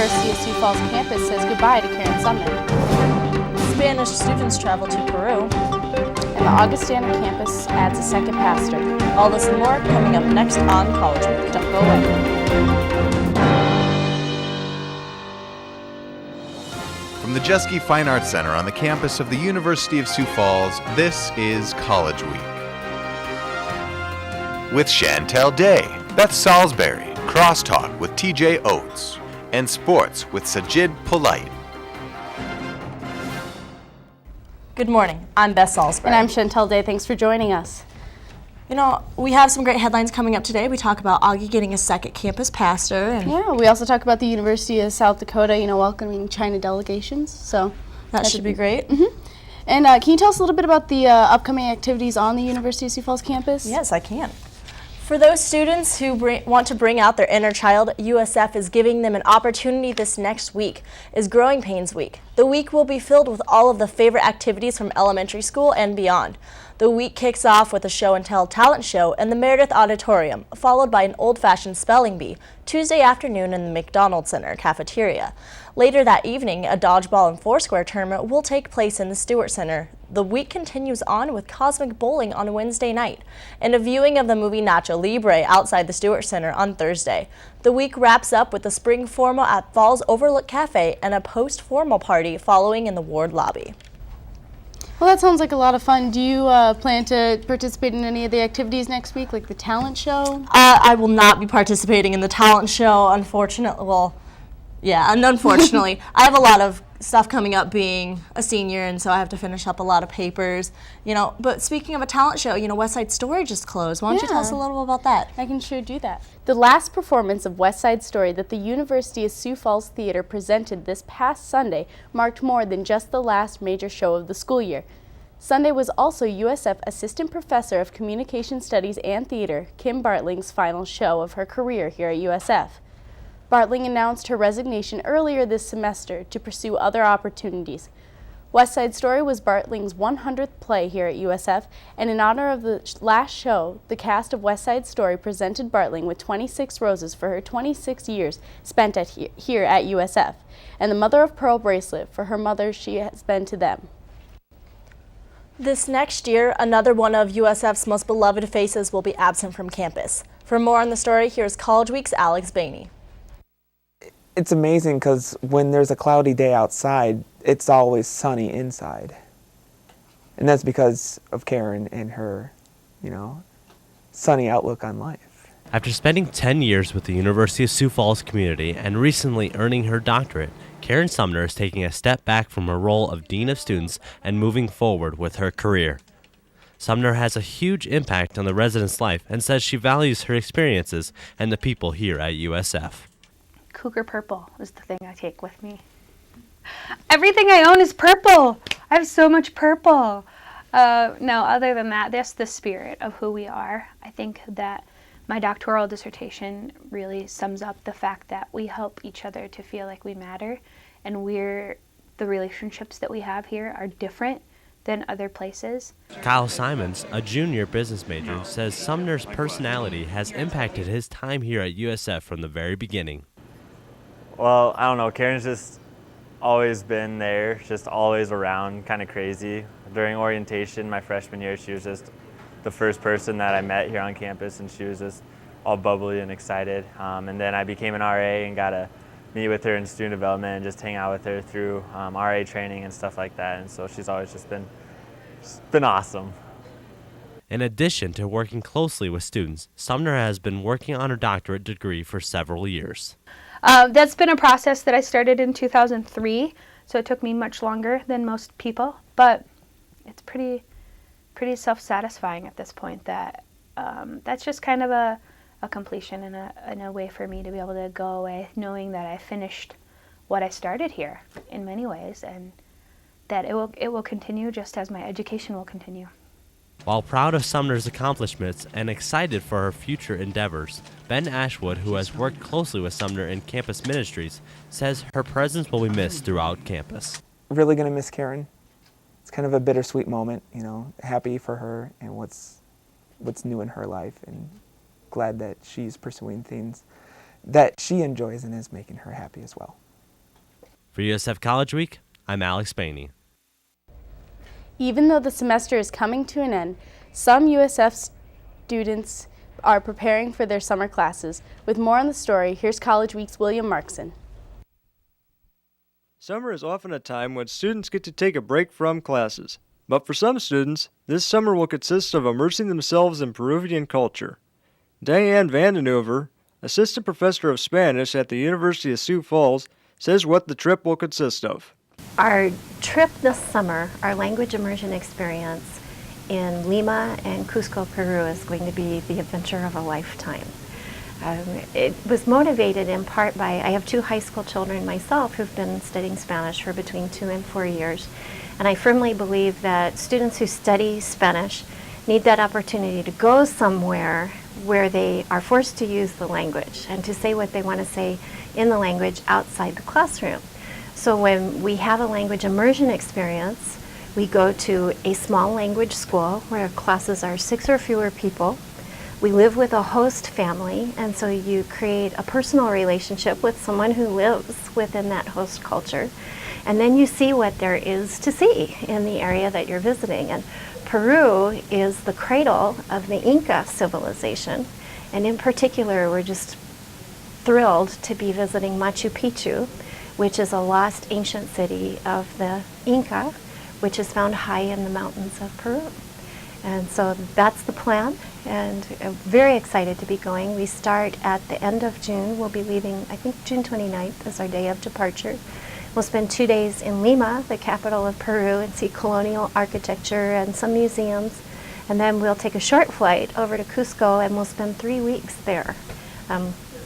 University of Sioux Falls campus says goodbye to Karen Sumner. Spanish students travel to Peru. And the Augustana campus adds a second pastor. All this and more coming up next on College Week. Don't go away. From the Jeske Fine Arts Center on the campus of the University of Sioux Falls, this is College Week. With Chantel Day, Beth Salisbury, Crosstalk with TJ Oates, and Sports with Sajid Polite. Good morning, I'm Beth Salisbury. And I'm Chantel Day. Thanks for joining us. You know, we have some great headlines coming up today. We talk about Augie getting a second campus pastor. And yeah, we also talk about the University of South Dakota, welcoming China delegations. So that should be great. Mm-hmm. And can you tell us a little bit about the upcoming activities on the University of Sioux Falls campus? Yes, I can. For those students who want to bring out their inner child, USF is giving them an opportunity. This next week is Growing Pains Week. The week will be filled with all of the favorite activities from elementary school and beyond. The week kicks off with a show and tell talent show in the Meredith Auditorium, followed by an old-fashioned spelling bee Tuesday afternoon in the McDonald Center cafeteria. Later that evening, a dodgeball and foursquare tournament will take place in the Stewart Center. The week continues on with Cosmic Bowling on Wednesday night and a viewing of the movie Nacho Libre outside the Stewart Center on Thursday. The week wraps up with a spring formal at Falls Overlook Cafe and a post-formal party following in the ward lobby. Well, that sounds like a lot of fun. Do you plan to participate in any of the activities next week, like the talent show? I will not be participating in the talent show, unfortunately. Well, yeah, and unfortunately. I have a lot of stuff coming up being a senior, and so I have to finish up a lot of papers, But speaking of a talent show, West Side Story just closed. Why don't you tell us a little about that? I can sure do that. The last performance of West Side Story that the University of Sioux Falls Theater presented this past Sunday marked more than just the last major show of the school year. Sunday was also USF Assistant Professor of Communication Studies and Theater, Kim Bartling's final show of her career here at USF. Bartling announced her resignation earlier this semester to pursue other opportunities. West Side Story was Bartling's 100th play here at USF, and in honor of the last show, the cast of West Side Story presented Bartling with 26 roses for her 26 years spent here at USF, and the Mother of Pearl bracelet for her mother she has been to them. This next year, another one of USF's most beloved faces will be absent from campus. For more on the story, here's College Week's Alex Bainey. It's amazing because when there's a cloudy day outside, it's always sunny inside. And that's because of Karen and her, sunny outlook on life. After spending 10 years with the University of Sioux Falls community and recently earning her doctorate, Karen Sumner is taking a step back from her role of Dean of Students and moving forward with her career. Sumner has a huge impact on the residents' life and says she values her experiences and the people here at USF. Cougar purple is the thing I take with me. Everything I own is purple. I have so much purple. No, other than that, that's the spirit of who we are. I think that my doctoral dissertation really sums up the fact that we help each other to feel like we matter, and the relationships that we have here are different than other places. Kyle Simons, a junior business major, says Sumner's personality has impacted his time here at USF from the very beginning. Well, I don't know, Karen's just always been there, just always around, kind of crazy. During orientation my freshman year, she was just the first person that I met here on campus, and she was just all bubbly and excited. And then I became an RA and got to meet with her in student development and just hang out with her through RA training and stuff like that. And so she's always just been awesome. In addition to working closely with students, Sumner has been working on her doctorate degree for several years. That's been a process that I started in 2003, so it took me much longer than most people, but it's pretty self-satisfying at this point that that's just kind of a completion and a way for me to be able to go away knowing that I finished what I started here in many ways, and that it will continue just as my education will continue. While proud of Sumner's accomplishments and excited for her future endeavors, Ben Ashwood, who has worked closely with Sumner in campus ministries, says her presence will be missed throughout campus. Really going to miss Karen. It's kind of a bittersweet moment, happy for her and what's new in her life, and glad that she's pursuing things that she enjoys and is making her happy as well. For USF College Week, I'm Alex Bainey. Even though the semester is coming to an end, some USF students are preparing for their summer classes. With more on the story, here's College Week's William Markson. Summer is often a time when students get to take a break from classes. But for some students, this summer will consist of immersing themselves in Peruvian culture. Diane Vandenhoover, assistant professor of Spanish at the University of Sioux Falls, says what the trip will consist of. Our trip this summer, our language immersion experience in Lima and Cusco, Peru, is going to be the adventure of a lifetime. It was motivated in part by, I have two high school children myself who've been studying Spanish for between 2 and 4 years. And I firmly believe that students who study Spanish need that opportunity to go somewhere where they are forced to use the language and to say what they want to say in the language outside the classroom. So when we have a language immersion experience, we go to a small language school where classes are 6 or fewer people. We live with a host family, and so you create a personal relationship with someone who lives within that host culture. And then you see what there is to see in the area that you're visiting. And Peru is the cradle of the Inca civilization. And in particular, we're just thrilled to be visiting Machu Picchu, which is a lost ancient city of the Inca, which is found high in the mountains of Peru. And so that's the plan, and I'm very excited to be going. We start at the end of June. We'll be leaving, I think June 29th is our day of departure. We'll spend 2 days in Lima, the capital of Peru, and see colonial architecture and some museums. And then we'll take a short flight over to Cusco, and we'll spend 3 weeks there,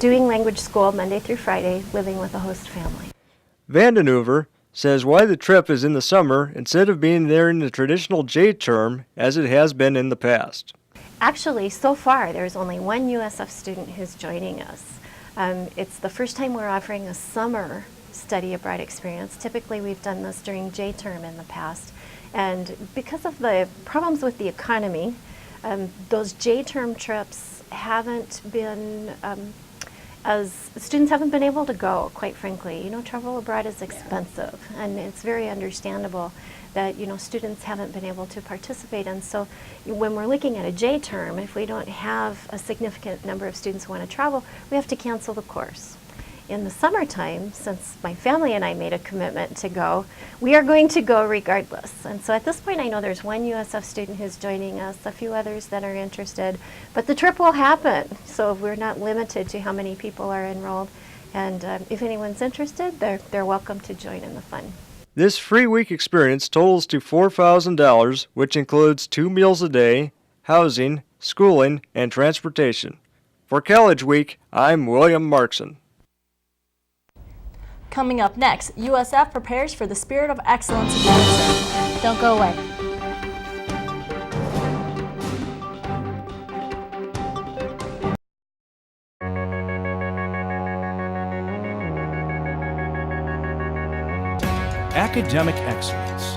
doing language school Monday through Friday, living with a host family. Vandenhoover says why the trip is in the summer instead of being there in the traditional J term as it has been in the past. Actually, so far, there's only one USF student who's joining us. It's the first time we're offering a summer study abroad experience. Typically, we've done this during J term in the past. And because of the problems with the economy, those J term trips haven't been as students haven't been able to go, quite frankly. You know, travel abroad is expensive, and it's very understandable that, you know, students haven't been able to participate. And so when we're looking at a J term, if we don't have a significant number of students who want to travel, we have to cancel the course. In the summertime, since my family and I made a commitment to go, we are going to go regardless. And so at this point, I know there's one USF student who's joining us, a few others that are interested, but the trip will happen. So we're not limited to how many people are enrolled. And if anyone's interested, they're welcome to join in the fun. This free week experience totals to $4,000, which includes 2 meals a day, housing, schooling, and transportation. For College Week, I'm William Markson. Coming up next, USF prepares for the Spirit of Excellence in Cancer. Don't go away. Academic excellence,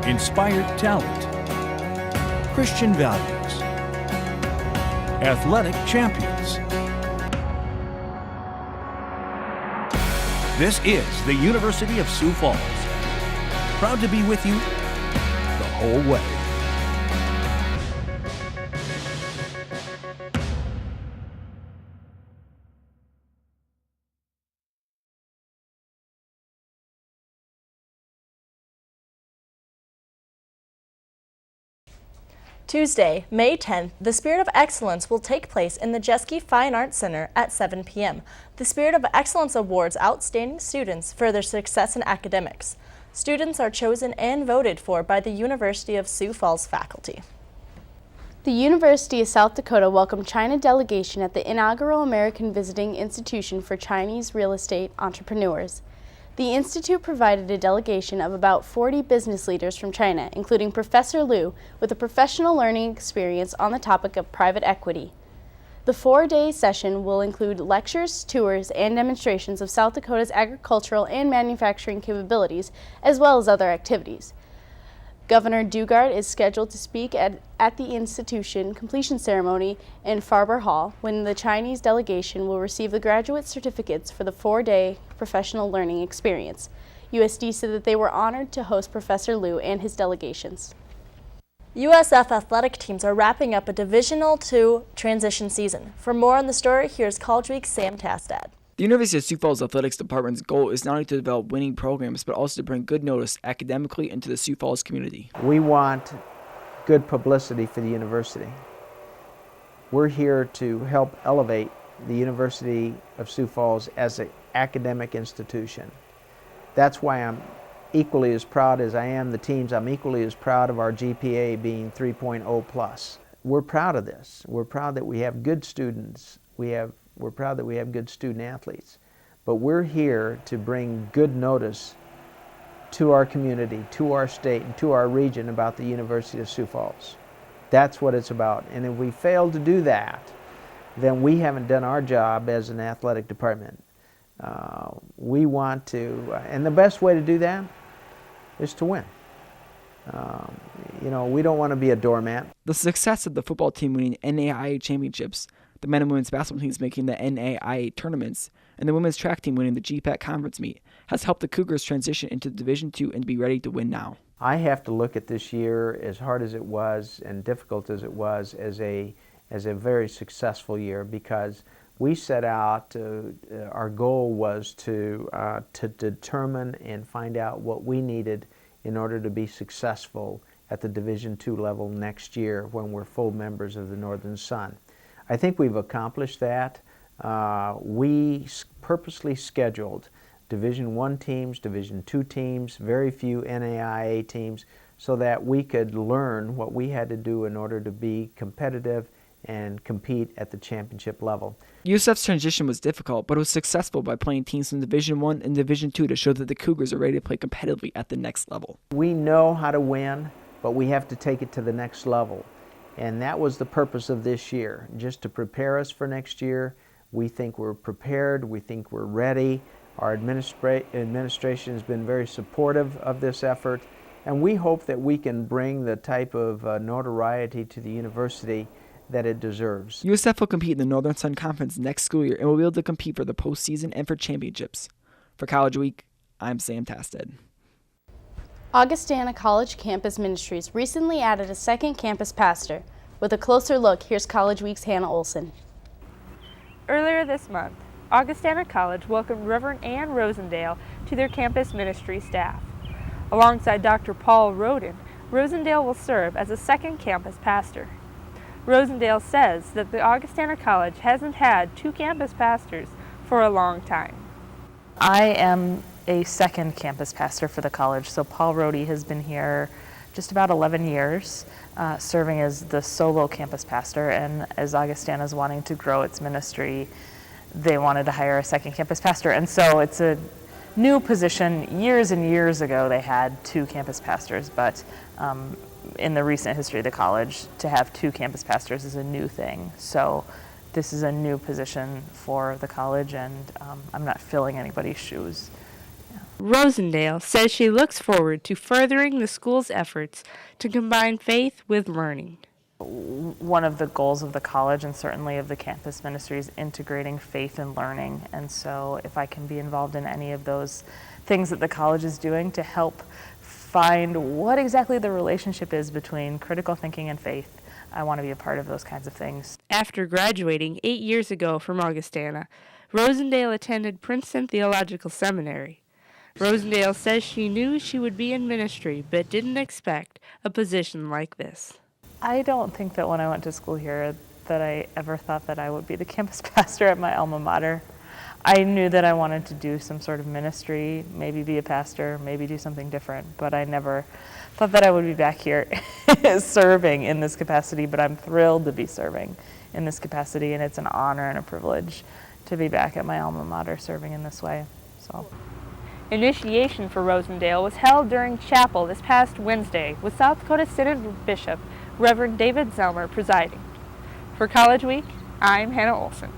inspired talent, Christian values, athletic champions. This is the University of Sioux Falls. Proud to be with you the whole way. Tuesday, May 10th, the Spirit of Excellence will take place in the Jeske Fine Arts Center at 7 p.m. The Spirit of Excellence awards outstanding students for their success in academics. Students are chosen and voted for by the University of Sioux Falls faculty. The University of South Dakota welcomed China delegation at the inaugural American Visiting Institution for Chinese Real Estate Entrepreneurs. The institute provided a delegation of about 40 business leaders from China, including Professor Liu, with a professional learning experience on the topic of private equity. The 4-day session will include lectures, tours, and demonstrations of South Dakota's agricultural and manufacturing capabilities, as well as other activities. Governor Dugard is scheduled to speak at the institution completion ceremony in Farber Hall when the Chinese delegation will receive the graduate certificates for the 4-day professional learning experience. USD said that they were honored to host Professor Liu and his delegations. USF athletic teams are wrapping up a Divisional II transition season. For more on the story, here's College Week's Sam Tastad. The University of Sioux Falls Athletics Department's goal is not only to develop winning programs, but also to bring good notice academically into the Sioux Falls community. We want good publicity for the university. We're here to help elevate the University of Sioux Falls as an academic institution. That's why I'm equally as proud as I am the teams. I'm equally as proud of our GPA being 3.0 plus. We're proud of this. We're proud that we have good students. We're proud that we have good student athletes, but we're here to bring good notice to our community, to our state, and to our region about the University of Sioux Falls. That's what it's about. And if we fail to do that, then we haven't done our job as an athletic department. We want to, and the best way to do that is to win. We don't want to be a doormat. The success of the football team winning NAIA championships, the men and women's basketball teams making the NAIA tournaments, and the women's track team winning the GPAC conference meet has helped the Cougars transition into Division II and be ready to win now. I have to look at this year, as hard as it was and difficult as it was, as a very successful year, because we set out, our goal was to determine and find out what we needed in order to be successful at the Division II level next year when we're full members of the Northern Sun. I think we've accomplished that. We purposely scheduled Division I teams, Division II teams, very few NAIA teams, so that we could learn what we had to do in order to be competitive and compete at the championship level. USF's transition was difficult, but it was successful by playing teams in Division I and Division II to show that the Cougars are ready to play competitively at the next level. We know how to win, but we have to take it to the next level. And that was the purpose of this year, just to prepare us for next year. We think we're prepared, we think we're ready. Our administration has been very supportive of this effort, and we hope that we can bring the type of notoriety to the university that it deserves. USF will compete in the Northern Sun Conference next school year and will be able to compete for the postseason and for championships. For College Week, I'm Sam Tastad. Augustana College Campus Ministries recently added a second campus pastor. With a closer look, here's College Week's Hannah Olson. Earlier this month, Augustana College welcomed Reverend Ann Rosendale to their campus ministry staff. Alongside Dr. Paul Roden, Rosendale will serve as a second campus pastor. Rosendale says that the Augustana College hasn't had two campus pastors for a long time. I am a second campus pastor for the college, so Paul Roden has been here just about 11 years, serving as the solo campus pastor, and as Augustana's wanting to grow its ministry, they wanted to hire a second campus pastor, and so it's a new position. Years and years ago they had two campus pastors, but in the recent history of the college, to have two campus pastors is a new thing. So this is a new position for the college, and I'm not filling anybody's shoes. Rosendale says she looks forward to furthering the school's efforts to combine faith with learning. One of the goals of the college, and certainly of the campus ministry, is integrating faith and learning. And so if I can be involved in any of those things that the college is doing to help find what exactly the relationship is between critical thinking and faith, I want to be a part of those kinds of things. After graduating 8 years ago from Augustana, Rosendale attended Princeton Theological Seminary. Rosendale says she knew she would be in ministry, but didn't expect a position like this. I don't think that when I went to school here that I ever thought that I would be the campus pastor at my alma mater. I knew that I wanted to do some sort of ministry, maybe be a pastor, maybe do something different, but I never thought that I would be back here serving in this capacity, but I'm thrilled to be serving in this capacity, and it's an honor and a privilege to be back at my alma mater serving in this way. So. Initiation for Rosendale was held during chapel this past Wednesday with South Dakota Synod Bishop Reverend David Zelmer presiding. For College Week, I'm Hannah Olson.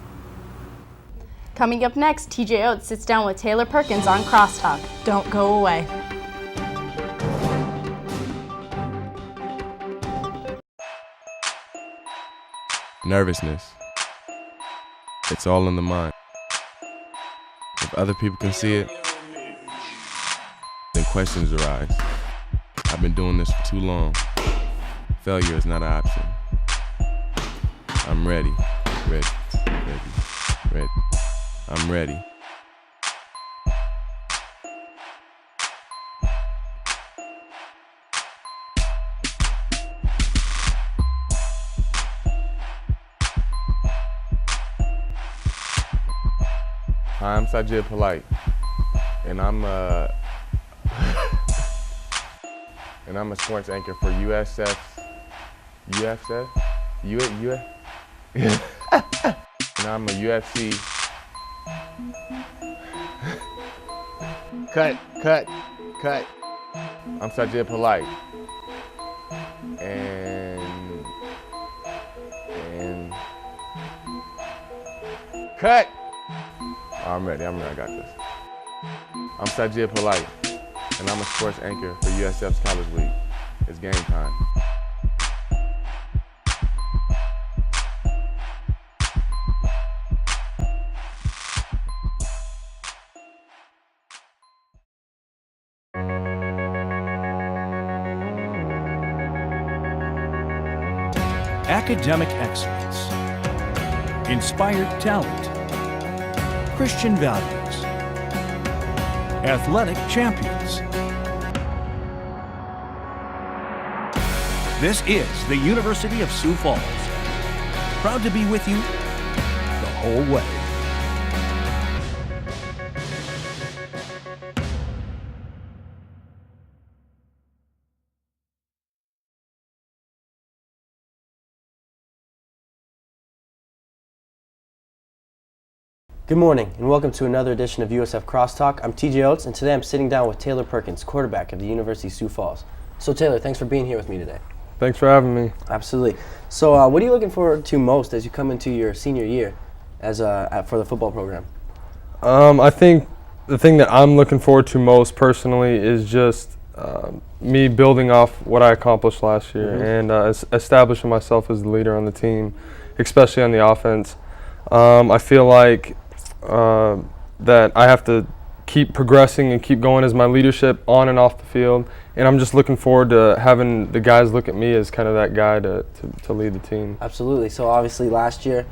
Coming up next, TJ Oates sits down with Taylor Perkins on Crosstalk. Don't go away. nervousness. It's all in the mind. If other people can see it, then questions arise. I've been doing this for too long. Failure is not an option. I'm ready. I'm ready. Hi, I'm Sajid Polite, and I'm a sports anchor for USF. And I'm a UFC. Cut. I'm Sajid Polite, and cut. I'm ready, I got this. I'm Sajid Polite, and I'm a sports anchor for USF's College League. It's game time. Academic excellence, inspired talent, Christian values, athletic champions. This is the University of Sioux Falls. Proud to be with you the whole way. Good morning, and welcome to another edition of USF Crosstalk. I'm TJ Oates, and today I'm sitting down with Taylor Perkins, quarterback of the University of Sioux Falls. So Taylor, thanks for being here with me today. Thanks for having me. Absolutely. So what are you looking forward to most as you come into your senior year as for the football program? I think the thing that I'm looking forward to most personally is just me building off what I accomplished last year and establishing myself as the leader on the team, especially on the offense. I feel like that I have to keep progressing and keep going as my leadership on and off the field, and I'm just looking forward to having the guys look at me as kind of that guy to lead the team. Absolutely. So obviously last year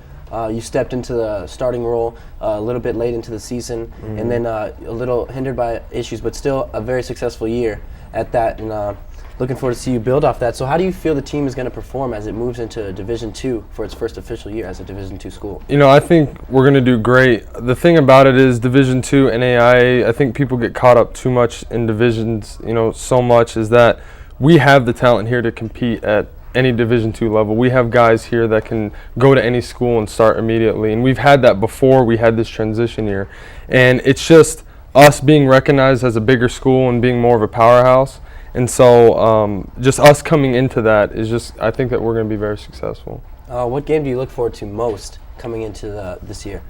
you stepped into the starting role a little bit late into the season, and then a little hindered by issues, but still a very successful year at that, and looking forward to see you build off that. So how do you feel the team is going to perform as it moves into Division II for its first official year as a Division II school? You know, I think we're going to do great. The thing about it is Division II and AIA, I think people get caught up too much in divisions, so much, is that we have the talent here to compete at any Division II level. We have guys here that can go to any school and start immediately, and we've had that before we had this transition year. And it's just us being recognized as a bigger school and being more of a powerhouse. And so just us coming into that is just, I think that we're going to be very successful. What game do you look forward to most coming into this year?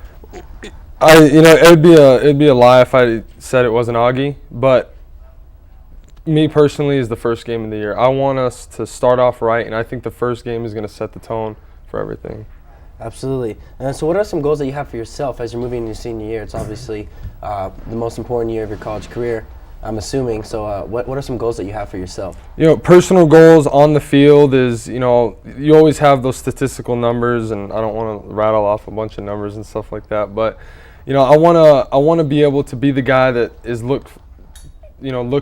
It'd be a lie if I said it wasn't Augie, but me personally is the first game of the year. I want us to start off right, and I think the first game is going to set the tone for everything. Absolutely. And so what are some goals that you have for yourself as you're moving into your senior year? It's obviously the most important year of your college career, I'm assuming. So what are some goals that you have for yourself? Personal goals on the field is, you always have those statistical numbers, and I don't want to rattle off a bunch of numbers and stuff like that, but I want to be able to be the guy that is looked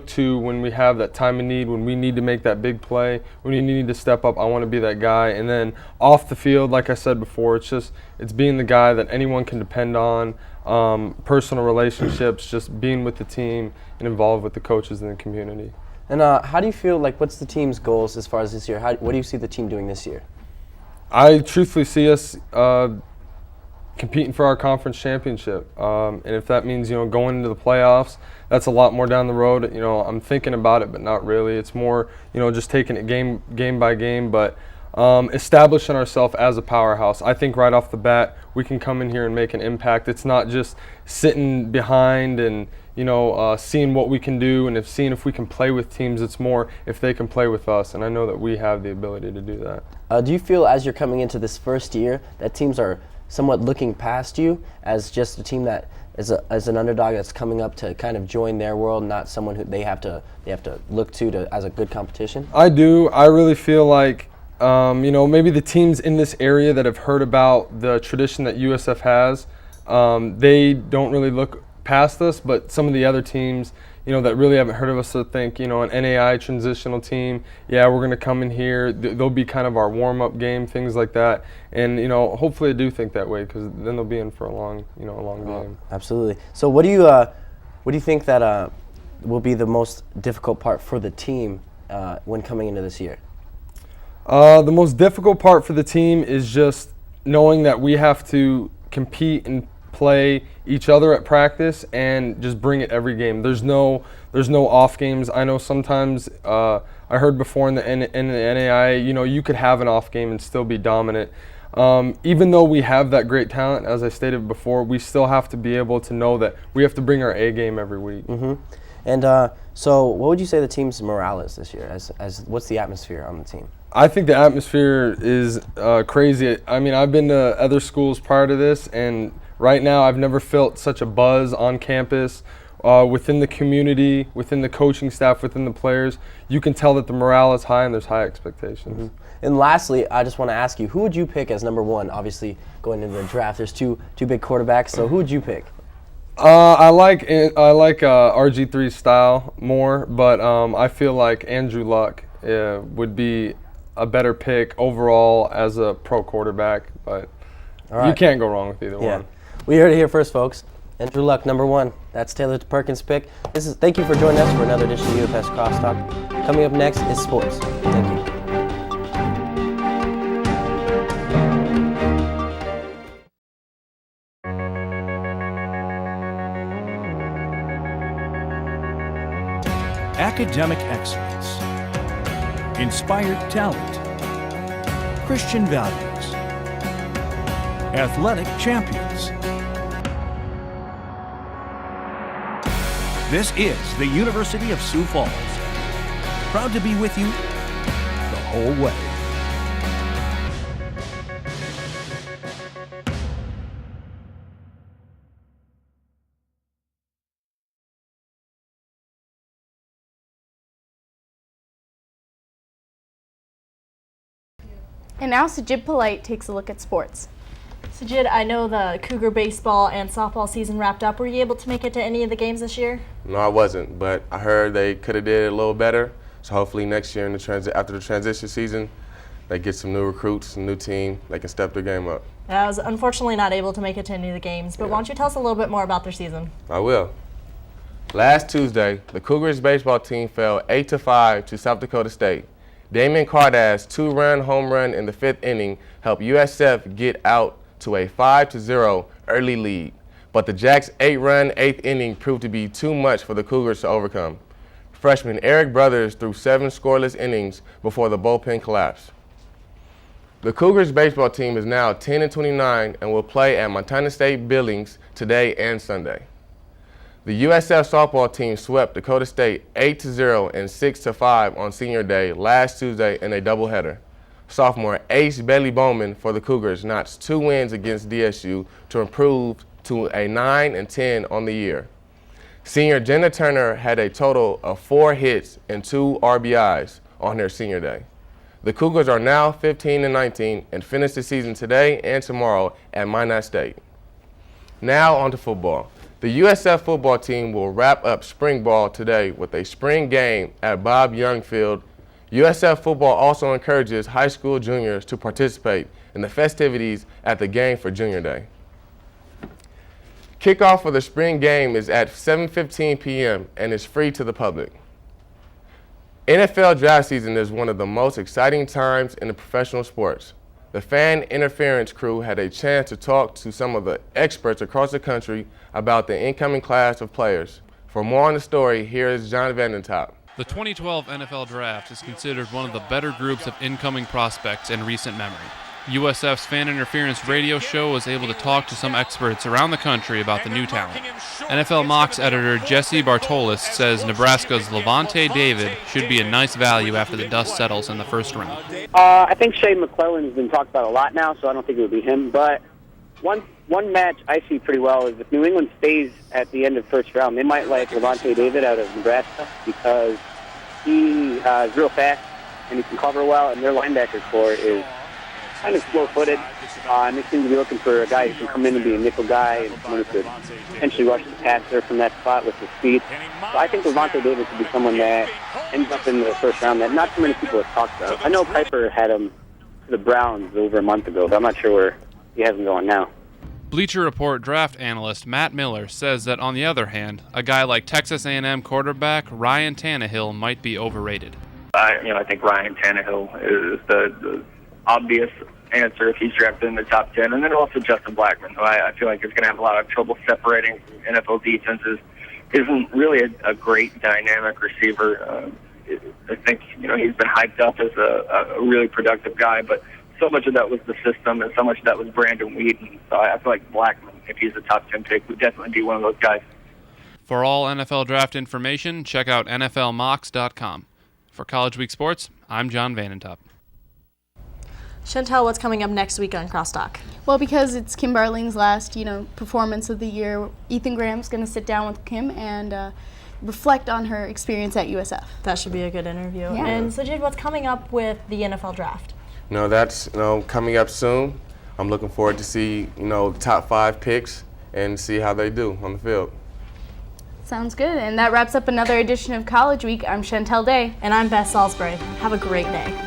to when we have that time of need, when we need to make that big play, when we need to step up. I want to be that guy. And then off the field, like I said before, it's being the guy that anyone can depend on, personal relationships, just being with the team and involved with the coaches and the community. And how do you feel, what's the team's goals as far as this year? What do you see the team doing this year? I truthfully see us competing for our conference championship, and if that means going into the playoffs, that's a lot more down the road. I'm thinking about it, but not really. It's more just taking it game by game. But establishing ourselves as a powerhouse. I think right off the bat we can come in here and make an impact. It's not just sitting behind and seeing what we can do and seeing if we can play with teams. It's more if they can play with us, and I know that we have the ability to do that. Do you feel as you're coming into this first year that teams are somewhat looking past you as just a team that is as an underdog that's coming up to kind of join their world, not someone who they have to look to as a good competition? I do. I really feel like maybe the teams in this area that have heard about the tradition that USF has, they don't really look past us, but some of the other teams, that really haven't heard of us, so think, an NAI transitional team, we're going to come in here, they'll be kind of our warm-up game, things like that, and, hopefully I do think that way, because then they'll be in for a long game. Absolutely. So what do you think that will be the most difficult part for the team when coming into this year? The most difficult part for the team is just knowing that we have to compete and play each other at practice and just bring it every game. There's no off games. I know sometimes I heard before in the NAI, you could have an off game and still be dominant. Even though we have that great talent, as I stated before, we still have to be able to know that we have to bring our A game every week. Mm-hmm. And so what would you say the team's morale is this year? As what's the atmosphere on the team? I think the atmosphere is crazy. I mean, I've been to other schools prior to this, and right now I've never felt such a buzz on campus, within the community, within the coaching staff, within the players. You can tell that the morale is high and there's high expectations. Mm-hmm. And lastly, I just want to ask you, who would you pick as number one? Obviously, going into the draft, there's two big quarterbacks, so who would you pick? I like RG3's style more, but I feel like Andrew Luck would be a better pick overall as a pro quarterback, but you can't go wrong with either one. We heard it here first, folks. Andrew Luck, number one. That's Taylor Perkins' pick. Thank you for joining us for another edition of UFS Crosstalk. Coming up next is sports. Thank you. Academic excellence, inspired talent, Christian values, athletic champions. This is the University of Sioux Falls, proud to be with you the whole way. And now Sajid Polite takes a look at sports. Sajid, I know the Cougar baseball and softball season wrapped up. Were you able to make it to any of the games this year? No, I wasn't, but I heard they could have did it a little better. So hopefully next year after the transition season, they get some new recruits, a new team, they can step their game up. I was unfortunately not able to make it to any of the games, but why don't you tell us a little bit more about their season? I will. Last Tuesday, the Cougars baseball team fell 8-5 to South Dakota State. Damien Cardaz's 2-run home run in the 5th inning helped USF get out to a 5-0 early lead. But the Jacks' 8-run 8th inning proved to be too much for the Cougars to overcome. Freshman Eric Brothers threw 7 scoreless innings before the bullpen collapsed. The Cougars baseball team is now 10-29 and will play at Montana State Billings today and Sunday. The USF softball team swept Dakota State 8-0 and 6-5 on Senior Day last Tuesday in a doubleheader. Sophomore Ace Bailey Bowman for the Cougars notched 2 wins against DSU to improve to a 9-10 on the year. Senior Jenna Turner had a total of 4 hits and 2 RBIs on their Senior Day. The Cougars are now 15-19 and finish the season today and tomorrow at Minot State. Now on to football. The USF football team will wrap up spring ball today with a spring game at Bob Young Field. USF football also encourages high school juniors to participate in the festivities at the game for Junior Day. Kickoff for the spring game is at 7:15 p.m. and is free to the public. NFL draft season is one of the most exciting times in the professional sports. The fan interference crew had a chance to talk to some of the experts across the country about the incoming class of players. For more on the story, here is John Vandentop. The 2012 NFL Draft is considered one of the better groups of incoming prospects in recent memory. USF's Fan Interference radio show was able to talk to some experts around the country about the new talent. NFL Mocs editor Jesse Bartolis says Nebraska's Levante David should be a nice value after the dust settles in the first round. I think Shane McClellan's been talked about a lot now, so I don't think it would be him. But one match I see pretty well is if New England stays at the end of the first round, they might like Levante David out of Nebraska because he is real fast and he can cover well, and their linebacker core is kind of slow-footed. And they seem to be looking for a guy who can come in and be a nickel guy and someone who could potentially rush the passer from that spot with his speed. So I think Levante David could be someone that ends up in the first round that not too many people have talked about. I know Piper had him to the Browns over a month ago, but I'm not sure where he has him going now. Bleacher Report draft analyst Matt Miller says that, on the other hand, a guy like Texas A&M quarterback Ryan Tannehill might be overrated. I think Ryan Tannehill is the obvious answer if he's drafted in the top 10, and then also Justin Blackman, who I feel like is going to have a lot of trouble separating from NFL defenses. Isn't really a great dynamic receiver. I think he's been hyped up as a really productive guy, but so much of that was the system, and so much of that was Brandon Whedon. So I feel like Blackman, if he's a top 10 pick, would definitely be one of those guys. For all NFL draft information, check out NFLMocs.com. For College Week Sports, I'm John Vanentop. Chantel, what's coming up next week on Crosstalk? Well, because it's Kim Barling's last, performance of the year, Ethan Graham's going to sit down with Kim and reflect on her experience at USF. That should be a good interview. Yeah. And Sajid, what's coming up with the NFL Draft? That's coming up soon. I'm looking forward to see the top 5 picks and see how they do on the field. Sounds good. And that wraps up another edition of College Week. I'm Chantel Day. And I'm Beth Salisbury. Have a great day.